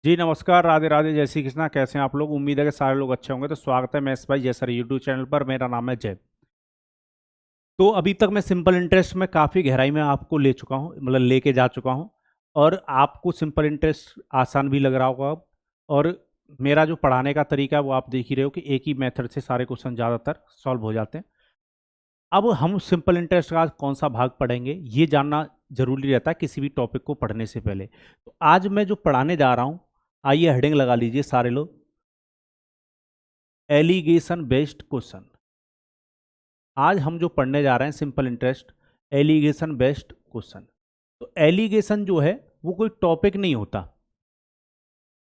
जी नमस्कार, राधे राधे, जय श्री कृष्णा। कैसे हैं आप लोग? उम्मीद है कि सारे लोग अच्छे होंगे। तो स्वागत है मैं भाई जय सर यूट्यूब चैनल पर। मेरा नाम है जय। तो अभी तक मैं सिंपल इंटरेस्ट में काफ़ी गहराई में आपको ले चुका हूँ, मतलब लेके जा चुका हूँ। और आपको सिंपल इंटरेस्ट आसान भी लग रहा होगा अब। और मेरा जो पढ़ाने का तरीका है वो आप देख ही रहे हो कि एक ही मेथड से सारे क्वेश्चन ज़्यादातर सॉल्व हो जाते हैं। अब हम सिंपल इंटरेस्ट का आज कौन सा भाग पढ़ेंगे ये जानना जरूरी रहता है किसी भी टॉपिक को पढ़ने से पहले। तो आज मैं जो पढ़ाने जा रहा हूँ, आइए हेडिंग लगा लीजिए सारे लोग, एलिगेशन बेस्ड क्वेश्चन। आज हम जो पढ़ने जा रहे हैं simple interest alligation based question. तो एलिगेशन जो है वो कोई टॉपिक नहीं होता।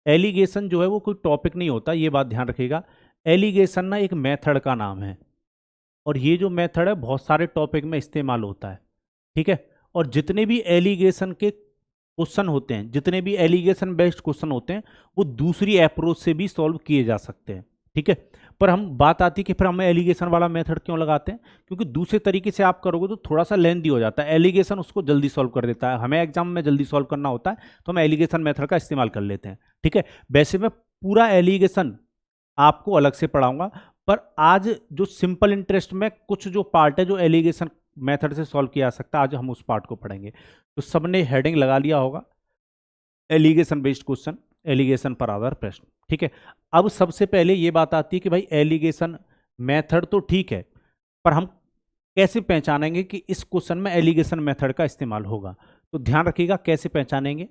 एलिगेशन जो है वो कोई टॉपिक नहीं होता, ये बात ध्यान रखिएगा। एलिगेशन ना एक मेथड का नाम है, और ये जो मेथड है बहुत सारे टॉपिक में इस्तेमाल होता है। ठीक है। और जितने भी एलिगेशन के क्वेश्चन होते हैं, जितने भी एलिगेशन बेस्ड क्वेश्चन होते हैं, वो दूसरी अप्रोच से भी सॉल्व किए जा सकते हैं। ठीक है। पर हम बात आती है कि फिर हम एलिगेशन वाला मेथड क्यों लगाते हैं, क्योंकि दूसरे तरीके से आप करोगे तो थोड़ा सा लेंथी हो जाता है। एलिगेशन उसको जल्दी सॉल्व कर देता है, हमें एग्जाम में जल्दी सॉल्व करना होता है, तो हम एलिगेशन मेथड का इस्तेमाल कर लेते हैं। ठीक है। वैसे मैं पूरा एलिगेशन आपको अलग से पढ़ाऊंगा, पर आज जो सिंपल इंटरेस्ट में कुछ जो पार्ट है जो एलिगेशन मेथड से सॉल्व किया जा सकता है, आज हम उस पार्ट को पढ़ेंगे। तो सबने हेडिंग लगा लिया होगा, एलिगेशन बेस्ड क्वेश्चन, एलिगेशन पर आधार प्रश्न। ठीक है। अब सबसे पहले ये बात आती है कि भाई एलिगेशन मेथड तो ठीक है, पर हम कैसे पहचानेंगे कि इस क्वेश्चन में एलिगेशन मेथड का इस्तेमाल होगा। तो ध्यान रखिएगा कैसे पहचानेंगे,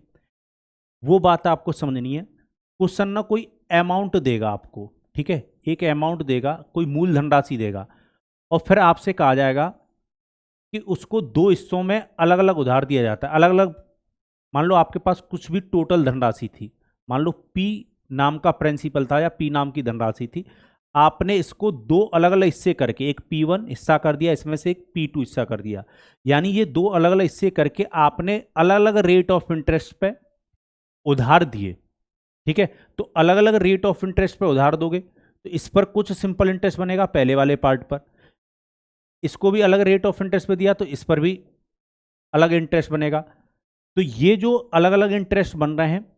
वो बात आपको समझनी है। क्वेश्चन ना कोई अमाउंट देगा आपको, ठीक है, एक अमाउंट देगा, कोई मूलधन राशि देगा, और फिर आपसे कहा जाएगा कि उसको दो हिस्सों में अलग अलग उधार दिया जाता है, अलग अलग। मान लो आपके पास कुछ भी टोटल धनराशि थी, मान लो पी नाम का प्रिंसिपल था या पी नाम की धनराशि थी। आपने इसको दो अलग अलग हिस्से करके एक P1 हिस्सा कर दिया, इसमें से एक P2 हिस्सा कर दिया। यानी ये दो अलग अलग हिस्से करके आपने अलग अलग रेट ऑफ इंटरेस्ट पे उधार दिए। ठीक है। तो अलग अलग रेट ऑफ इंटरेस्ट पे उधार दोगे तो इस पर कुछ सिंपल इंटरेस्ट बनेगा पहले वाले पार्ट पर, इसको भी अलग रेट ऑफ इंटरेस्ट पे दिया तो इस पर भी अलग इंटरेस्ट बनेगा। तो ये जो अलग अलग इंटरेस्ट बन रहे हैं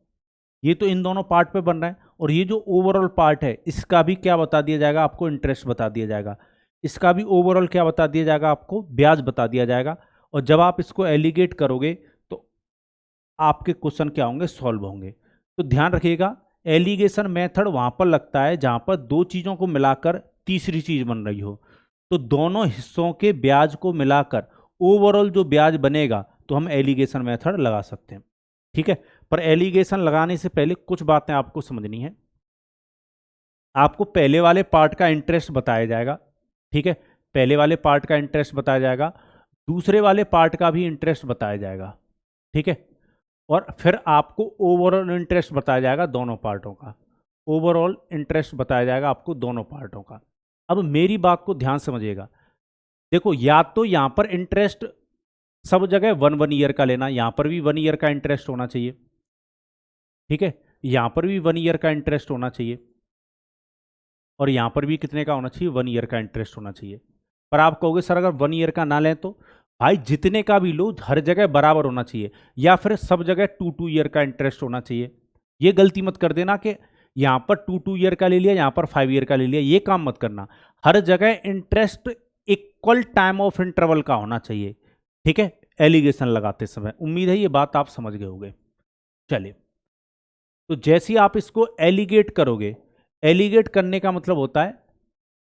ये तो इन दोनों पार्ट पे बन रहा है, और ये जो ओवरऑल पार्ट है इसका भी क्या बता दिया जाएगा आपको, इंटरेस्ट बता दिया जाएगा। इसका भी ओवरऑल क्या बता दिया जाएगा आपको, ब्याज बता दिया जाएगा। और जब आप इसको एलिगेट करोगे तो आपके क्वेश्चन क्या होंगे, सॉल्व होंगे। तो ध्यान रखिएगा, एलिगेशन मेथड वहां पर लगता है जहां पर दो चीजों को मिलाकर तीसरी चीज बन रही हो। तो दोनों हिस्सों के ब्याज को मिलाकर ओवरऑल जो ब्याज बनेगा तो हम एलिगेशन मेथड लगा सकते हैं। ठीक है। पर एलिगेशन लगाने से पहले कुछ बातें आपको समझनी है। आपको पहले वाले पार्ट का इंटरेस्ट बताया जाएगा। ठीक है। पहले वाले पार्ट का इंटरेस्ट बताया जाएगा, दूसरे वाले पार्ट का भी इंटरेस्ट बताया जाएगा। ठीक है। और फिर आपको ओवरऑल इंटरेस्ट बताया जाएगा दोनों पार्टों का, ओवरऑल इंटरेस्ट बताया जाएगा आपको दोनों पार्टों का। अब मेरी बात को ध्यान समझिएगा। देखो, या तो यहां पर इंटरेस्ट सब जगह 1 ईयर का लेना, यहां पर भी 1 ईयर का इंटरेस्ट होना चाहिए। ठीक है। यहां पर भी 1 ईयर का इंटरेस्ट होना चाहिए, और यहां पर भी कितने का होना चाहिए, 1 ईयर का इंटरेस्ट होना चाहिए। पर आप कहोगे सर अगर 1 ईयर का ना लें तो, भाई जितने का भी लो हर जगह बराबर होना चाहिए, या फिर सब जगह 2 ईयर का इंटरेस्ट होना चाहिए। ये गलती मत कर देना कि यहां पर 2 ईयर का ले लिया, यहां पर 5 ईयर का ले लिया, ये काम मत करना। हर जगह interest equal time of interval का होना चाहिए। ठीक है। एलिगेशन लगाते समय उम्मीद है ये बात आप समझ गए होंगे। चलिए, तो जैसे ही आप इसको एलिगेट करोगे, एलिगेट करने का मतलब होता है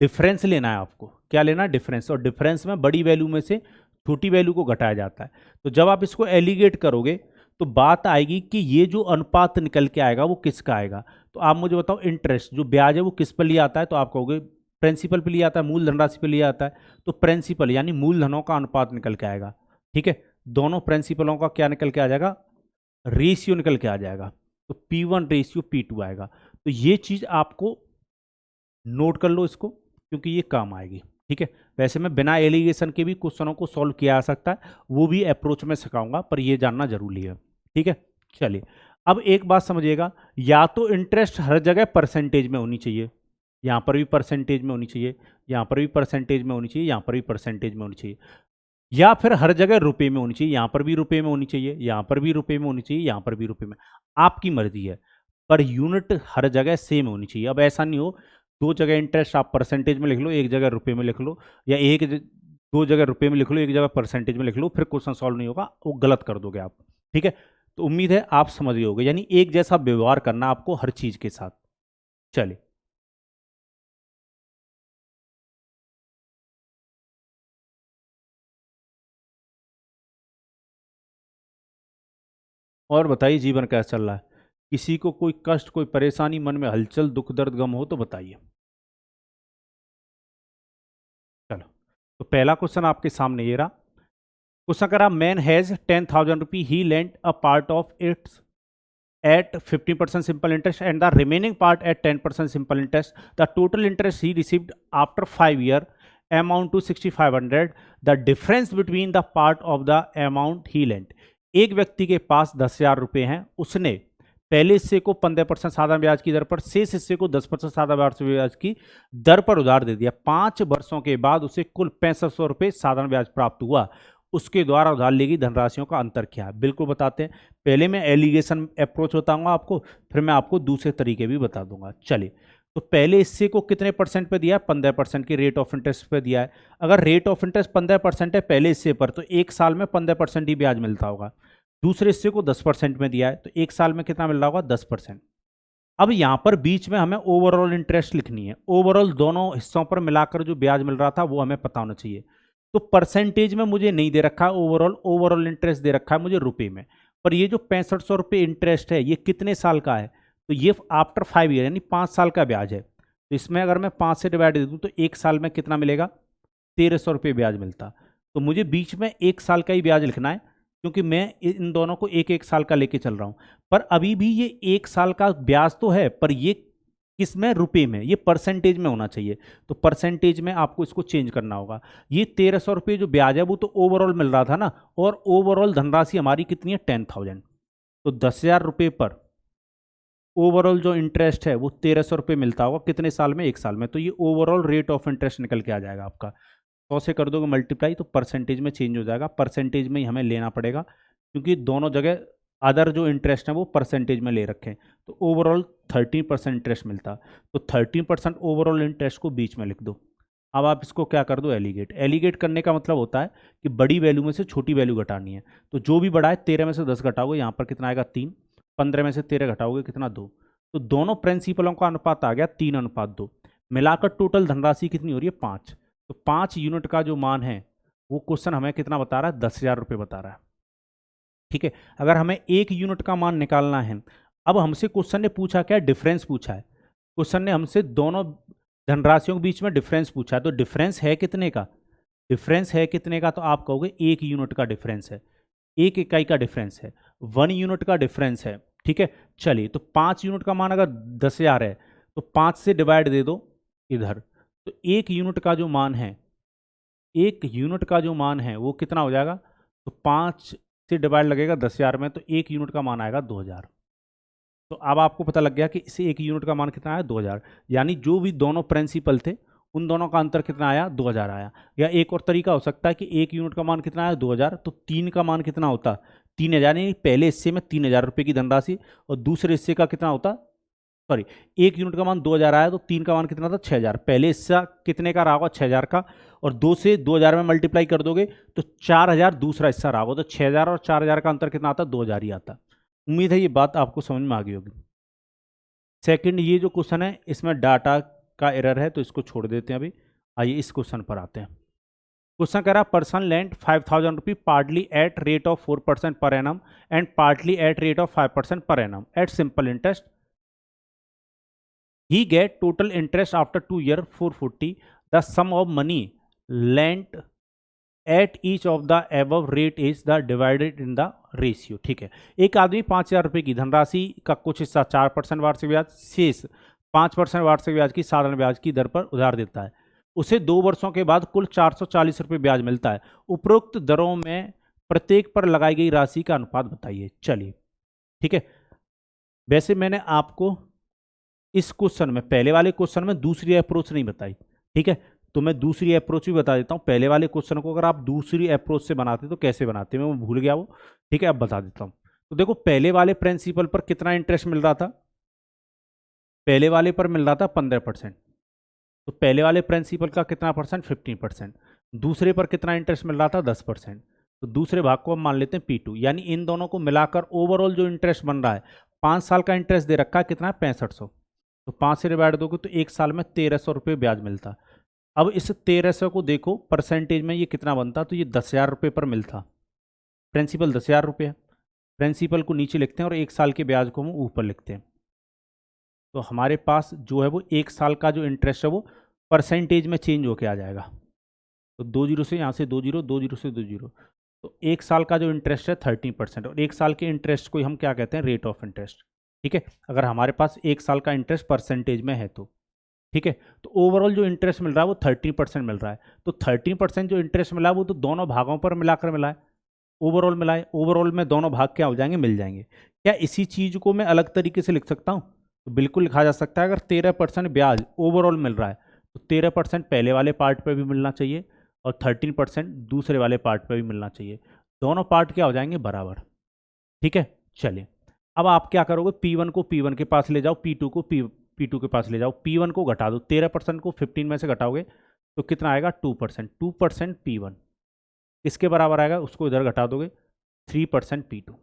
डिफरेंस लेना है आपको। क्या लेना है, डिफरेंस। और डिफरेंस में बड़ी वैल्यू में से छोटी वैल्यू को घटाया जाता है। तो जब आप इसको एलिगेट करोगे तो बात आएगी कि ये जो अनुपात निकल के आएगा वो किसका आएगा। तो आप मुझे बताओ, इंटरेस्ट जो ब्याज है वो किस पर लिया आता है, तो आप कहोगे प्रिंसिपल पे लिया आता है, मूल धनराशि पे लिया आता है। तो प्रिंसिपल यानी मूलधनों का अनुपात निकल के आएगा। ठीक है। दोनों प्रिंसिपलों का क्या निकल के आ जाएगा, रेशियो निकल के आ जाएगा। तो P1 रेशियो P2 आएगा। तो ये चीज आपको नोट कर लो इसको, क्योंकि ये काम आएगी। ठीक है। वैसे मैं बिना एलिगेशन के भी क्वेश्चनों को सॉल्व किया जा सकता है, वो भी अप्रोच में सिखाऊंगा, पर ये जानना जरूरी है। ठीक है। चलिए, अब एक बात समझिएगा, या तो इंटरेस्ट हर जगह परसेंटेज में होनी चाहिए, यहाँ पर भी परसेंटेज में होनी चाहिए, यहाँ पर भी परसेंटेज में होनी चाहिए, यहाँ पर भी परसेंटेज में होनी चाहिए, या फिर हर जगह रुपए में होनी चाहिए, यहाँ पर भी रुपए में होनी चाहिए, यहाँ पर भी रुपए में होनी चाहिए, यहाँ पर भी रुपए में। आपकी मर्जी है। पर यूनिट हर जगह सेम होनी चाहिए। अब ऐसा नहीं हो दो जगह इंटरेस्ट आप परसेंटेज में लिख लो, एक जगह रुपए में लिख लो, या दो जगह रुपए में लिख लो, एक जगह परसेंटेज में लिख लो, फिर क्वेश्चन सॉल्व नहीं होगा, वो गलत कर दोगे आप। ठीक है, तो उम्मीद है आप समझ गए होगे, यानी एक जैसा व्यवहार करना आपको हर चीज के साथ। चलिए, और बताइए जीवन कैसा चल रहा है? किसी को कोई कष्ट, कोई परेशानी, मन में हलचल, दुख दर्द गम हो तो बताइए। चलो, तो पहला क्वेश्चन आपके सामने ये रहा। क्वेश्चन करा, man has 10,000 rupee, he lent a part of its at 15% simple interest and the remaining part at 10% simple interest. The total interest he received after 5 years amount to 6,500. The difference between the part of the amount he lent. एक व्यक्ति के पास 10,000 रुपये हैं, उसने पहले हिस्से को 15% साधारण ब्याज की दर पर, शेष हिस्से को 10% साधारण ब्याज की दर पर उधार दे दिया। 5 वर्षों के बाद उसे कुल 6500 रुपये साधारण ब्याज प्राप्त हुआ। उसके द्वारा उधार ली गई धनराशियों का अंतर क्या है? बिल्कुल बताते हैं। पहले मैं एलिगेशन अप्रोच बताऊंगा आपको, फिर मैं आपको दूसरे तरीके भी बता दूंगा। चलिए, तो पहले हिस्से को कितने परसेंट पे दिया है? 15% की रेट ऑफ इंटरेस्ट पे दिया है। अगर रेट ऑफ इंटरेस्ट 15% है पहले हिस्से पर, तो एक साल में 15% ही ब्याज मिलता होगा। दूसरे हिस्से को 10% में दिया है, तो एक साल में कितना मिल रहा होगा? 10%। अब यहां पर बीच में हमें ओवरऑल इंटरेस्ट लिखनी है। ओवरऑल दोनों हिस्सों पर मिलाकर जो ब्याज मिल रहा था वो हमें पता होना चाहिए। तो परसेंटेज में मुझे नहीं दे रखा है ओवरऑल, ओवरऑल इंटरेस्ट दे रखा है मुझे रुपए में। पर ये जो 6500 रुपये इंटरेस्ट है, ये कितने साल का है? तो ये आफ्टर 5 ईयर, यानी 5 साल का ब्याज है। तो इसमें अगर मैं 5 से डिवाइड दे दूँ तो एक साल में कितना मिलेगा? 1300 रुपये ब्याज मिलता। तो मुझे बीच में एक साल का ही ब्याज लिखना है, क्योंकि मैं इन दोनों को एक एक साल का लेके चल रहा हूँ। पर अभी भी ये एक साल का ब्याज तो है, पर ये किस में? रुपए में। ये परसेंटेज में होना चाहिए, तो परसेंटेज में आपको इसको चेंज करना होगा। ये 1300 रुपये जो ब्याज है वो तो ओवरऑल मिल रहा था ना, और ओवरऑल धनराशि हमारी कितनी है? 10,000। तो 10,000 रुपये पर ओवरऑल जो इंटरेस्ट है वो 1300 रुपये मिलता होगा, कितने साल में? एक साल में। तो ये ओवरऑल रेट ऑफ इंटरेस्ट निकल के आ जाएगा आपका। 100 से कर दोगे मल्टीप्लाई तो परसेंटेज में चेंज हो जाएगा। परसेंटेज में ही हमें लेना पड़ेगा, क्योंकि दोनों जगह अदर जो इंटरेस्ट है वो परसेंटेज में ले रखे हैं। तो ओवरऑल 13% इंटरेस्ट मिलता। तो 13% ओवरऑल इंटरेस्ट को बीच में लिख दो। अब आप इसको क्या कर दो? एलिगेट। एलिगेट करने का मतलब होता है कि बड़ी वैल्यू में से छोटी वैल्यू घटानी है। तो जो भी बड़ा है 13 में से 10 घटाओगे, यहाँ पर कितना आएगा? 3। 15 में से 13 घटाओगे, कितना? 2। तो दोनों प्रिंसिपलों का अनुपात आ गया 3:2। मिलाकर टोटल धनराशि कितनी हो रही है? 5। तो 5 यूनिट का जो मान है वो क्वेश्चन हमें कितना बता रहा है? 10,000 रुपये बता रहा है। ठीक है, अगर हमें 1 यूनिट का मान निकालना है, अब हमसे क्वेश्चन ने पूछा क्या? डिफरेंस पूछा है। क्वेश्चन ने हमसे दोनों धनराशियों के बीच में डिफरेंस पूछा है। तो डिफरेंस है कितने का? डिफरेंस है कितने का? तो आप कहोगे 1 यूनिट का डिफरेंस है, 1 इकाई का डिफरेंस है, 1 यूनिट का डिफरेंस है। ठीक है, चलिए, तो 5 यूनिट का मान अगर 10,000 है तो 5 से डिवाइड दे दो इधर। तो 1 यूनिट का जो मान है, 1 यूनिट का जो मान है वो कितना हो जाएगा? तो 5 से डिवाइड लगेगा 10,000 में, तो 1 यूनिट का मान आएगा 2,000। तो अब आपको पता लग गया कि इसे 1 यूनिट का मान कितना आया? 2,000। यानी जो भी दोनों प्रिंसिपल थे उन दोनों का अंतर कितना आया? 2,000 आया। या एक और तरीका हो सकता है कि 1 यूनिट का मान कितना आया? 2,000। तो 3 का मान कितना होता? 3,000। यानी पहले हिस्से में 3,000 रुपये की धनराशि, और दूसरे हिस्से का कितना होता? सॉरी, 1 यूनिट का मान 2,000 आया, तो 3 का मान कितना था? 6,000। पहले हिस्सा कितने का रहा होगा? 6,000 का, और 2 से 2,000 में मल्टीप्लाई कर दोगे तो 4,000 दूसरा हिस्सा रहा होगा। तो 6,000 और 4,000 का अंतर कितना आता? 2,000 ही आता। उम्मीद है ये बात आपको समझ में आ गई होगी। सेकंड, ये जो क्वेश्चन है इसमें डाटा का एरर है, तो इसको छोड़ देते हैं अभी। आइए इस क्वेश्चन पर आते हैं। क्वेश्चन कह रहा, person lent 5,000 rupee partly at rate of 4% per annum and partly at rate of 5% per annum at simple interest. He get total interest after 2 years 440. The sum of money lent at each of the above rate is the divided in the ratio. ठीक है, एक आदमी 5,000 रुपये की धनराशि का कुछ हिस्सा 4% वार्षिक ब्याज, शेष 5% वार्षिक ब्याज की साधारण ब्याज की दर पर उधार देता है। उसे 2 वर्षों के बाद कुल 440 रुपये ब्याज मिलता है। उपरोक्त दरों में प्रत्येक पर लगाई गई राशि का अनुपात बताइए। चलिए, ठीक है, वैसे मैंने आपको इस क्वेश्चन में, पहले वाले क्वेश्चन में दूसरी अप्रोच नहीं बताई। ठीक है, तो मैं दूसरी अप्रोच भी बता देता हूँ। पहले वाले क्वेश्चन को अगर आप दूसरी अप्रोच से बनाते तो कैसे बनाते, मैं भूल गया वो। ठीक है, अब बता देता हूँ। तो देखो, पहले वाले प्रिंसिपल पर कितना इंटरेस्ट मिल रहा था? पहले वाले पर मिल रहा था 15%, तो पहले वाले प्रिंसिपल का कितना परसेंट, 15%। दूसरे पर कितना इंटरेस्ट मिल रहा था, 10%। तो दूसरे भाग को हम मान लेते हैं P2, यानी इन दोनों को मिलाकर ओवरऑल जो इंटरेस्ट बन रहा है, 5 साल का इंटरेस्ट दे रखा है कितना, 6500। तो 5 से डिवाइड दोगे तो एक साल में 1300 रुपये ब्याज मिलता। अब इस 1300 को देखो परसेंटेज में ये कितना बनता, तो ये 10,000 रुपये पर मिलता। प्रिंसिपल 10,000 रुपये, प्रिंसिपल को नीचे लिखते हैं और एक साल के ब्याज को हम ऊपर लिखते हैं। तो हमारे पास जो है वो एक साल का जो इंटरेस्ट है वो परसेंटेज में चेंज होके आ जाएगा। तो 2 जीरो से यहाँ से 2 जीरो, 2 जीरो से 2 जीरो, तो एक साल का जो इंटरेस्ट है 13%। और एक साल के इंटरेस्ट को हम क्या कहते हैं, रेट ऑफ इंटरेस्ट। ठीक है, अगर हमारे पास एक साल का इंटरेस्ट परसेंटेज में है तो ठीक है। तो ओवरऑल जो इंटरेस्ट मिल रहा है वो 13% मिल रहा है। तो 13% जो इंटरेस्ट मिला है वो तो दोनों भागों पर मिलाकर मिला है, ओवरऑल मिला है। ओवरऑल में दोनों भाग क्या हो जाएंगे, मिल जाएंगे। क्या इसी चीज़ को मैं अलग तरीके से लिख सकता हूँ, तो बिल्कुल लिखा जा सकता है। अगर 13% ब्याज ओवरऑल मिल रहा है तो 13% पहले वाले पार्ट पर भी मिलना चाहिए और 13% दूसरे वाले पार्ट पर भी मिलना चाहिए। दोनों पार्ट क्या हो जाएंगे, बराबर। ठीक है, चलिए अब आप क्या करोगे, P1 को P1 के पास ले जाओ, P2 को P2 के पास ले जाओ। P1 को घटा दो, 13% को 15 में से घटाओगे तो कितना आएगा, 2%। 2% P1 किसके बराबर आएगा, उसको इधर घटा दोगे, 3% P2।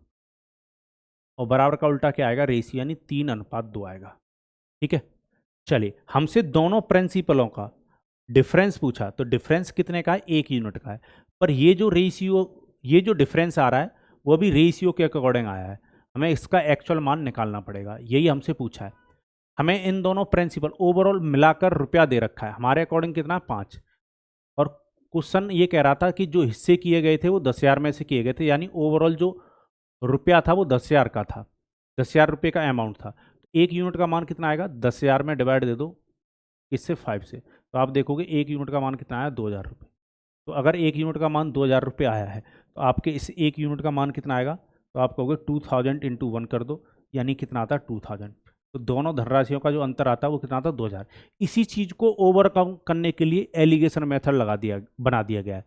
और बराबर का उल्टा क्या आएगा, रेशियो, यानी 3:2 आएगा। ठीक है, चलिए हमसे दोनों प्रिंसिपलों का डिफरेंस पूछा, तो डिफरेंस कितने का है, 1 यूनिट का है। पर ये जो रेशियो, ये जो डिफरेंस आ रहा है वो भी रेशियो के अकॉर्डिंग आया है, हमें इसका एक्चुअल मान निकालना पड़ेगा, यही हमसे पूछा है। हमें इन दोनों प्रिंसिपल ओवरऑल मिलाकर रुपया दे रखा है, हमारे अकॉर्डिंग कितना, 5। और क्वेश्चन ये कह रहा था कि जो हिस्से किए गए थे वो 10,000 में से किए गए थे, यानी ओवरऑल जो रुपया था वो 10,000 का था, 10,000 रुपये का अमाउंट था। तो 1 यूनिट का मान कितना आएगा, 10,000 में डिवाइड दे दो इससे 5 से, तो आप देखोगे 1 यूनिट का मान कितना आया, 2,000 रुपये। तो अगर 1 यूनिट का मान 2,000 रुपये आया है तो आपके इस 1 यूनिट का मान कितना आएगा, तो आप कहोगे 2000 इंटू 1 कर दो, यानी कितना आता है, 2000। तो दोनों धनराशियों का जो अंतर आता है वो कितना आता है, 2,000। इसी चीज़ को ओवरकम करने के लिए एलिगेशन मेथड बना दिया गया है।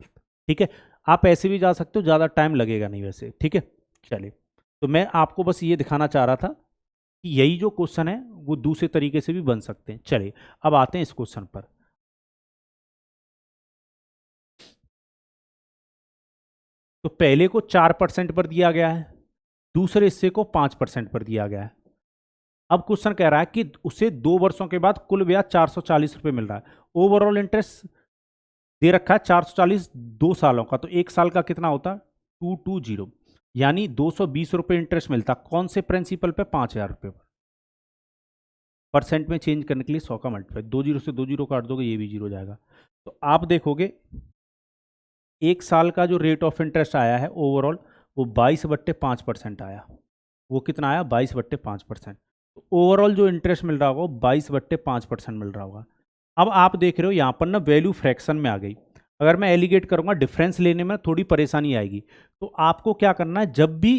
ठीक है, आप ऐसे भी जा सकते हो, ज़्यादा टाइम लगेगा नहीं वैसे। ठीक है, चलिए तो मैं आपको बस ये दिखाना चाह रहा था कि यही जो क्वेश्चन है वो दूसरे तरीके से भी बन सकते हैं। चलिए अब आते हैं इस क्वेश्चन पर। तो पहले को 4% पर दिया गया है, दूसरे हिस्से को 5% पर दिया गया है। अब क्वेश्चन कह रहा है कि उसे 2 वर्षों के बाद कुल ब्याज 440 रुपये मिल रहा है। ओवरऑल इंटरेस्ट दे रखा है 440 2 सालों का, तो एक साल का कितना होता, 220, यानी 220 रुपये इंटरेस्ट मिलता। कौन से प्रिंसिपल पे, 5,000 रुपये पर। परसेंट में चेंज करने के लिए 100 का मल्टीप्लाई, 2 जीरो से 2 जीरो काट दोगे, ये भी जीरो जाएगा। तो आप देखोगे एक साल का जो रेट ऑफ इंटरेस्ट आया है ओवरऑल वो 22/5% आया। वो कितना आया, 22/5%। तो ओवरऑल जो इंटरेस्ट मिल रहा होगा वो 22/5% मिल रहा होगा। अब आप देख रहे हो यहाँ पर ना वैल्यू फ्रैक्शन में आ गई। अगर मैं एलिगेट करूँगा डिफरेंस लेने में थोड़ी परेशानी आएगी। तो आपको क्या करना है, जब भी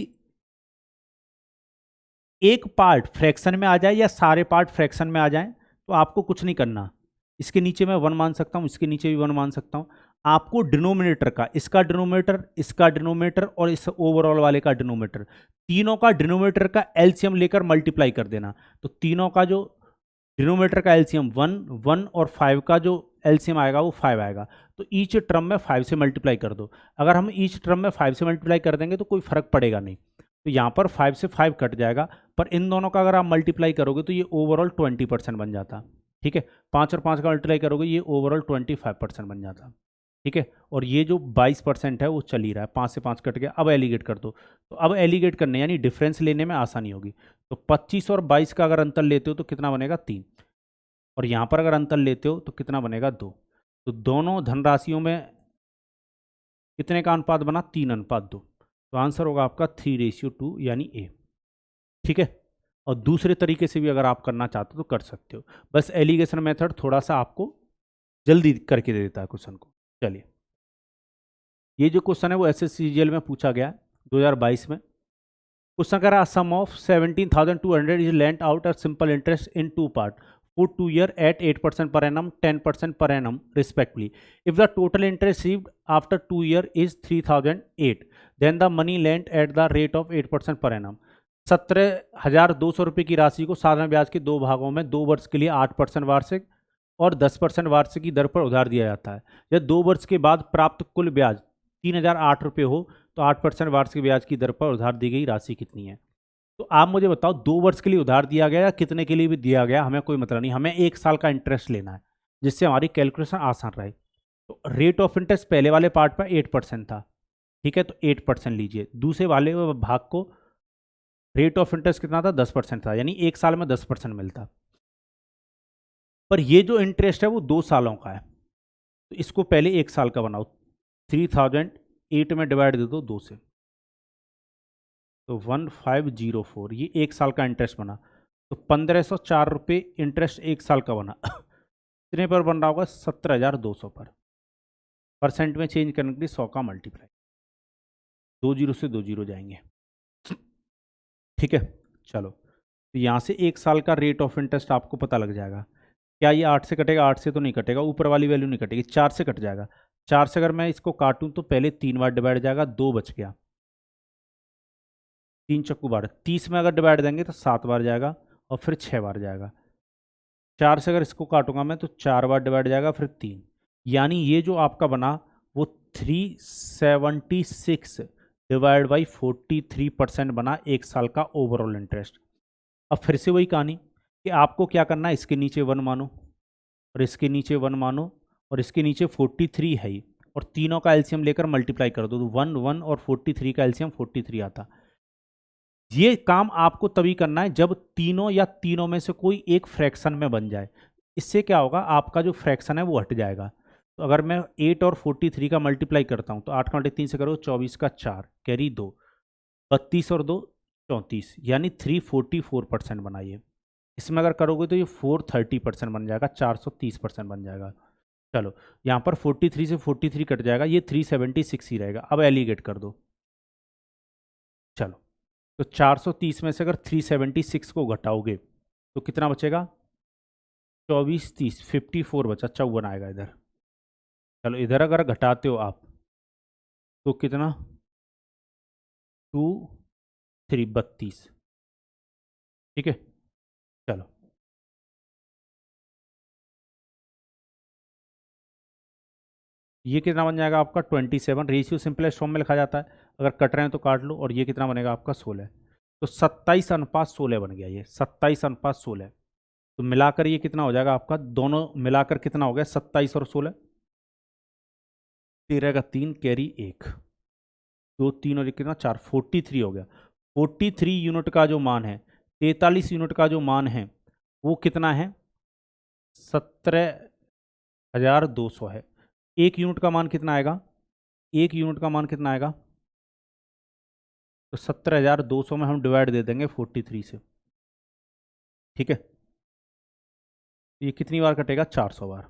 एक पार्ट फ्रैक्शन में आ जाए या सारे पार्ट फ्रैक्शन में आ जाएं तो आपको कुछ नहीं करना। इसके नीचे मैं 1 मान सकता हूँ, इसके नीचे भी 1 मान सकता हूँ। आपको डिनोमिनेटर का, इसका डिनोमिनेटर और इस ओवरऑल वाले का डिनोमिनेटर, तीनों का डिनोमिनेटर का एलसीएम लेकर मल्टीप्लाई कर देना। तो तीनों का जो डिनोमिनेटर का एलसीएम 1 और 5 का जो एलसीएम आएगा वो 5 आएगा। तो ईच टर्म में 5 से मल्टीप्लाई कर दो। अगर हम ईच टर्म में 5 से मल्टीप्लाई कर देंगे तो कोई फर्क पड़ेगा नहीं, तो यहाँ पर 5 से 5 कट जाएगा। पर इन दोनों का अगर आप मल्टीप्लाई करोगे तो ये ओवरऑल 20% बन जाता। ठीक है, 5 और 5 का मल्टीप्लाई करोगे ये ओवरऑल 25% बन जाता। ठीक है, और ये जो 22% है वो चल ही रहा है, 5 से 5 कट गया। अब एलिगेट कर दो, तो अब एलिगेट करने यानी डिफरेंस लेने में आसानी होगी। तो 25 और 22 का अगर अंतर लेते हो तो कितना बनेगा, 3। और यहाँ पर अगर अंतर लेते हो तो कितना बनेगा, 2। तो दोनों धनराशियों में कितने का अनुपात बना, 3:2। तो आंसर होगा आपका 3:2 यानी ए। ठीक है, और दूसरे तरीके से भी अगर आप करना चाहते हो तो कर सकते हो। बस एलिगेशन मेथड थोड़ा सा आपको जल्दी करके दे देता है क्वेश्चन को। चलिए ये जो क्वेश्चन है वो SSCGL में पूछा गया है 2022 में। क्वेश्चन कह रहा है sum of 17,200 is lent out at simple interest in 2 part for 2 year at 8% per annum, 10% per annum respectively. If the total interest received after 2 year is 3,008, then the money lent at the rate of 8% per annum. 17,200 रुपये की राशि को साधारण ब्याज के 2 भागों में 2 वर्ष के लिए 8% वार्षिक और 10% वार्षिक की दर पर उधार दिया जाता है। यदि 2 वर्ष के बाद प्राप्त कुल ब्याज 3,008 रुपये हो तो 8% वार्षिक ब्याज की दर पर उधार दी गई राशि कितनी है? तो आप मुझे बताओ, 2 वर्ष के लिए उधार दिया गया या कितने के लिए भी दिया गया, हमें कोई मतलब नहीं, हमें 1 साल का इंटरेस्ट लेना है जिससे हमारी कैलकुलेशन आसान रहे। तो रेट ऑफ इंटरेस्ट पहले वाले पार्ट पर 8% था, ठीक है, तो 8% लीजिए। दूसरे वाले भाग को रेट ऑफ इंटरेस्ट कितना था? 10% था, यानी 1 साल में 10% मिलता। पर ये जो इंटरेस्ट है वो 2 सालों का है, तो इसको पहले 1 साल का बनाओ। 3008 में डिवाइड दे दो 2 से, तो 1504, ये 1 साल का इंटरेस्ट बना। तो 1,504 रुपये इंटरेस्ट 1 साल का बना। कितने पर बन रहा होगा? 17,200 पर। परसेंट में चेंज करने के लिए 100 का मल्टीप्लाई, 2 जीरो से 2 जीरो जाएंगे, ठीक है। चलो, तो यहाँ से 1 साल का रेट ऑफ इंटरेस्ट आपको पता लग जाएगा। क्या ये 8 से कटेगा? 8 से तो नहीं कटेगा, ऊपर वाली वैल्यू नहीं कटेगी, 4 से कट जाएगा। 4 से अगर मैं इसको काटूं तो पहले 3 बार डिवाइड जाएगा, 2 बच गया, 3 चक्कू 12। 30 में अगर डिवाइड देंगे तो 7 बार जाएगा और फिर 6 बार जाएगा। 4 से अगर इसको काटूंगा मैं तो 4 बार डिवाइड जाएगा, फिर 3, यानी ये जो आपका बना वो 376 डिवाइड बाई 43% बना 1 साल का ओवरऑल इंटरेस्ट। अब फिर से वही कहानी कि आपको क्या करना है, इसके नीचे 1 मानो और इसके नीचे 1 मानो और इसके नीचे 43 है ही, और तीनों का एलसीएम लेकर मल्टीप्लाई कर दो, तो 1 1 और 43 का एलसीएम 43 आता। ये काम आपको तभी करना है जब तीनों या तीनों में से कोई एक फ्रैक्शन में बन जाए। इससे क्या होगा, आपका जो फ्रैक्शन है वो हट जाएगा। तो अगर मैं 8 और 43 का मल्टीप्लाई करता हूँ तो 8 का 3 से करो, 24 का 4 कैरी 2, 32 और 2 34, यानी 344% बनाइए। इसमें अगर करोगे तो ये 430% बन जाएगा, 430% बन जाएगा। चलो, यहाँ पर 43 से 43 कट जाएगा, ये 376 ही रहेगा। अब एलिगेट कर दो। चलो, तो 430 में से अगर 376 को घटाओगे तो कितना बचेगा? 24 30 54 बचा, 54 आएगा इधर। चलो, इधर अगर घटाते हो आप तो कितना? 2 3 32, ठीक है। चलो, ये कितना बन जाएगा आपका? 27। रेशियो सिंपलेस्ट फॉर्म में लिखा जाता है, अगर कट रहे हैं तो काट लो। और ये कितना बनेगा आपका? 16। तो 27:16 बन गया, ये 27:16। तो मिलाकर ये कितना हो जाएगा आपका? दोनों मिलाकर कितना हो गया? 27 और 16, 13 का 3 कैरी 1, 2 3 और 1 कितना? 4, 43 हो गया। 43 यूनिट का जो मान है, 43 यूनिट का जो मान है वो कितना है? 17,200 है। 1 यूनिट का मान कितना आएगा? 1 यूनिट का मान कितना आएगा? तो 17,200 में हम डिवाइड दे देंगे 43 से, ठीक है। ये कितनी बार कटेगा? 400 बार।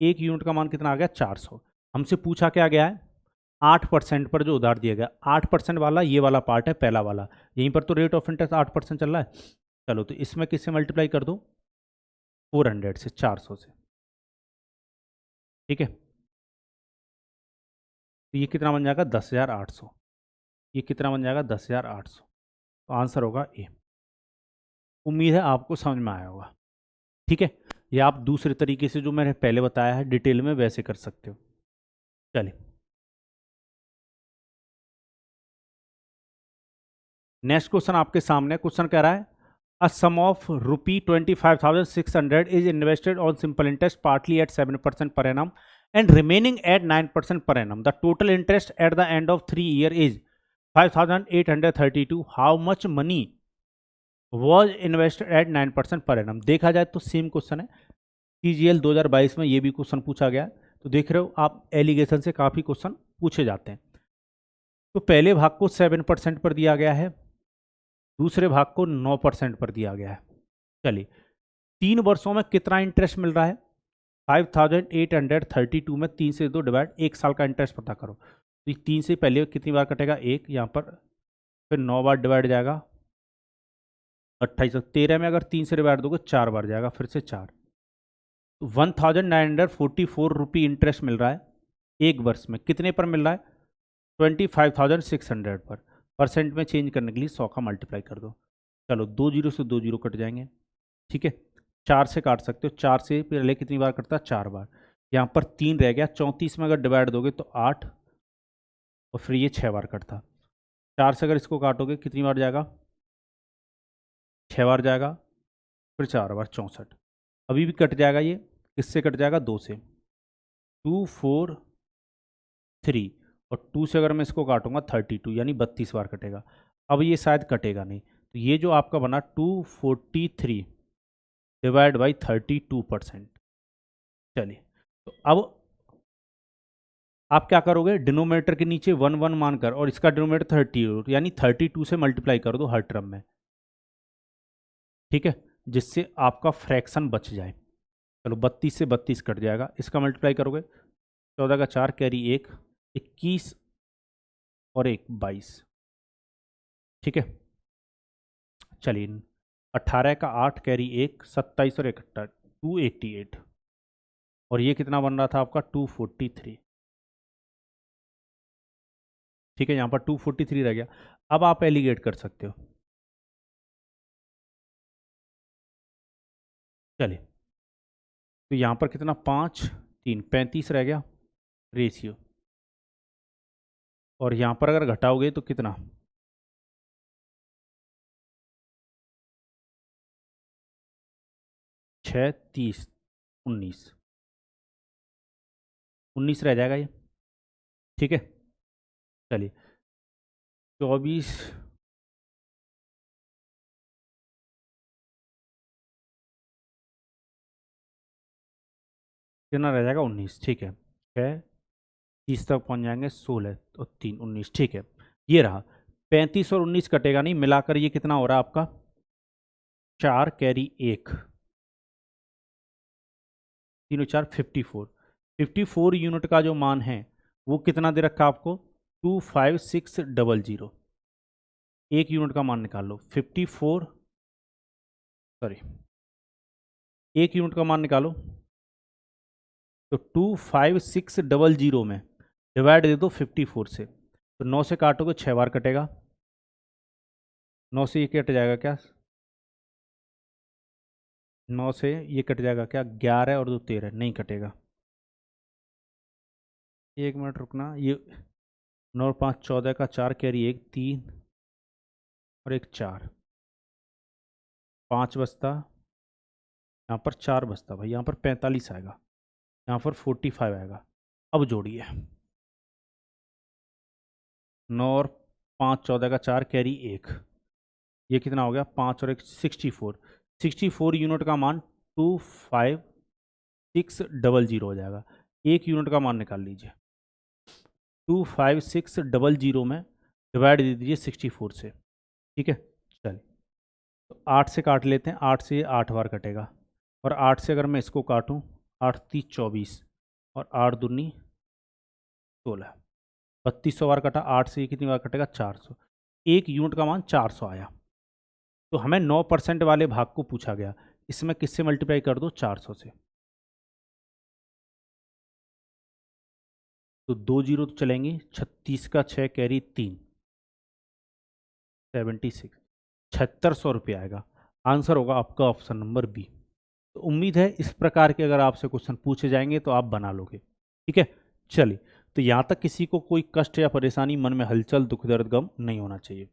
1 यूनिट का मान कितना आ गया? 400। हमसे पूछा क्या गया है? 8% पर जो उधार दिया गया, 8% वाला ये वाला पार्ट है, पहला वाला। यहीं पर तो रेट ऑफ इंटरेस्ट 8% चल रहा है। चलो, तो इसमें किससे मल्टीप्लाई कर दो? 400 से, 400 से, ठीक है। तो ये कितना बन जाएगा? 10,800। ये कितना बन जाएगा? 10,800। तो आंसर होगा ए। उम्मीद है आपको समझ में आया होगा, ठीक है। ये आप दूसरे तरीके से जो मैंने पहले बताया है डिटेल में वैसे कर सकते हो। चलिए, नेक्स्ट क्वेश्चन आपके सामने। क्वेश्चन कह रहा है a sum of ₹25,600 is invested on simple interest partly at 7% per annum and remaining at 9% per annum. The total interest at the end of 3 years is 5,832. How much money was invested at 9% per annum? देखा जाए तो same question है, CGL 2022 में ये भी question पूछा गया। तो देख रहे हो आप, एलिगेशन से काफ़ी क्वेश्चन पूछे जाते हैं। तो पहले भाग को 7% पर दिया गया है, दूसरे भाग को 9% पर दिया गया है। चलिए, 3 वर्षों में कितना इंटरेस्ट मिल रहा है? 5,832 में 3 से 2 डिवाइड, 1 साल का इंटरेस्ट पता करो। तो 3 से पहले कितनी बार कटेगा? 1 यहाँ पर, फिर 9 बार डिवाइड जाएगा, 28। 13 में अगर 3 से डिवाइड दोगे 4 बार जाएगा, फिर से 4। तो 1,944 रुपये इंटरेस्ट मिल रहा है 1 वर्ष में। कितने पर मिल रहा है? 25,600 पर। परसेंट में चेंज करने के लिए 100 का मल्टीप्लाई कर दो। चलो 2 जीरो से 2 जीरो कट जाएंगे, ठीक है। 4 से काट सकते हो, 4 से पहले कितनी बार कटता है, 4 बार। यहाँ पर 3 रह गया, 34 में अगर डिवाइड दोगे तो 8, और फिर ये 6 बार कटता। 4 से अगर इसको काटोगे कितनी बार जाएगा, 6 बार जाएगा, फिर 4 बार 64। अभी भी कट जाएगा, ये किससे कट जाएगा, 2 से। 2 4 3, और 2 से अगर मैं इसको काटूंगा 32, यानी 32 बार कटेगा। अब ये शायद कटेगा नहीं, तो ये जो आपका बना 243 डिवाइड बाई 32%। चलिए, तो अब आप क्या करोगे, डिनोमिनेटर के नीचे 1 1 मानकर, और इसका डिनोमिनेटर 30, यानी 32 से मल्टीप्लाई कर दो हर टर्म में, ठीक है, जिससे आपका फ्रैक्शन बच जाए। चलो 32 से 32 कट जाएगा, इसका मल्टीप्लाई करोगे, 14 का 4 कैरी 1, 21 और 1 22, ठीक है। चलिए 18 का 8 कैरी 1, 27 और 1 288, और ये कितना बन रहा था आपका 243, ठीक है। यहाँ पर 243 रह गया। अब आप एलिगेट कर सकते हो। चलिए, तो यहाँ पर कितना 5 3 35 रह गया रेशियो, और यहाँ पर अगर घटाओगे तो कितना, 6 30 19 19 रह जाएगा ये, ठीक है। चलिए 24 कितना रह जाएगा, 19, ठीक है। 6 30 तक पहुँच जाएंगे, 16 और 3 19, ठीक है। ये रहा 35 और 19 कटेगा नहीं, मिलाकर ये कितना हो रहा है आपका 4 कैरी 1, 3 4 54। 54 यूनिट का जो मान है वो कितना दे रखा आपको, 25600। एक यूनिट का मान निकाल लो, 54, सॉरी, एक यूनिट का मान निकालो, तो 25600 में डिवाइड दे दो 54 से, तो 9 से काटोगे 6 बार कटेगा, 9 से ये कट जाएगा क्या, 9 से ये कट जाएगा क्या, 11 और 2 13, नहीं कटेगा। 1 मिनट रुकना, ये 9 और 5 14 का 4 कैरी 1 3 और 1 4, 5 बचता, यहाँ पर 4 बचता भाई, यहाँ पर 45 आएगा, यहाँ पर 45 आएगा। अब जोड़िए, 9 और 5 14 का 4 कैरी 1, ये कितना हो गया, 5 और 1 64। 64 यूनिट का मान 25600 हो जाएगा। एक यूनिट का मान निकाल लीजिए, 25600 में डिवाइड दे दीजिए 64 से, ठीक है। चलिए, तो 8 से काट लेते हैं, 8 से ये 8 बार कटेगा, और 8 से अगर मैं इसको काटूँ, 8 3 24 और 8 दूनी 16, 3200 बार कटा, 8 से ये कितनी बार कटेगा, 400। एक यूनिट का मान 400 आया। तो हमें 9% वाले भाग को पूछा गया, इसमें किससे मल्टीप्लाई कर दो, 400 से। तो 2 जीरो तो चलेंगे, 36 का 6 कैरी 3, 76, 7600 रुपये आएगा। आंसर होगा आपका ऑप्शन नंबर बी। तो उम्मीद है इस प्रकार के अगर आपसे क्वेश्चन पूछे जाएंगे तो आप बना लोगे, ठीक है। चलिए, तो यहाँ तक किसी को कोई कष्ट या परेशानी, मन में हलचल, दुख दर्द, गम नहीं होना चाहिए।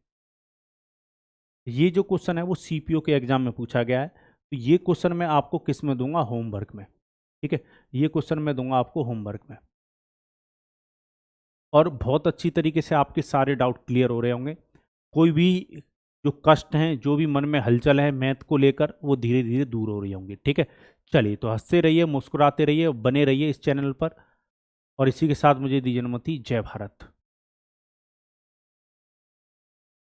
ये जो क्वेश्चन है वो सीपीओ के एग्जाम में पूछा गया है, तो ये क्वेश्चन मैं आपको किस में दूंगा, होमवर्क में, ठीक है। ये क्वेश्चन मैं दूंगा आपको होमवर्क में, और बहुत अच्छी तरीके से आपके सारे डाउट क्लियर हो रहे होंगे। कोई भी जो कष्ट हैं, जो भी मन में हलचल है मैथ को लेकर, वो धीरे धीरे दूर हो रही होंगी, ठीक है। चलिए, तो हंसते रहिए, मुस्कुराते रहिए, बने रहिए इस चैनल पर, और इसी के साथ मुझे दीजिए अनुमति। जय भारत।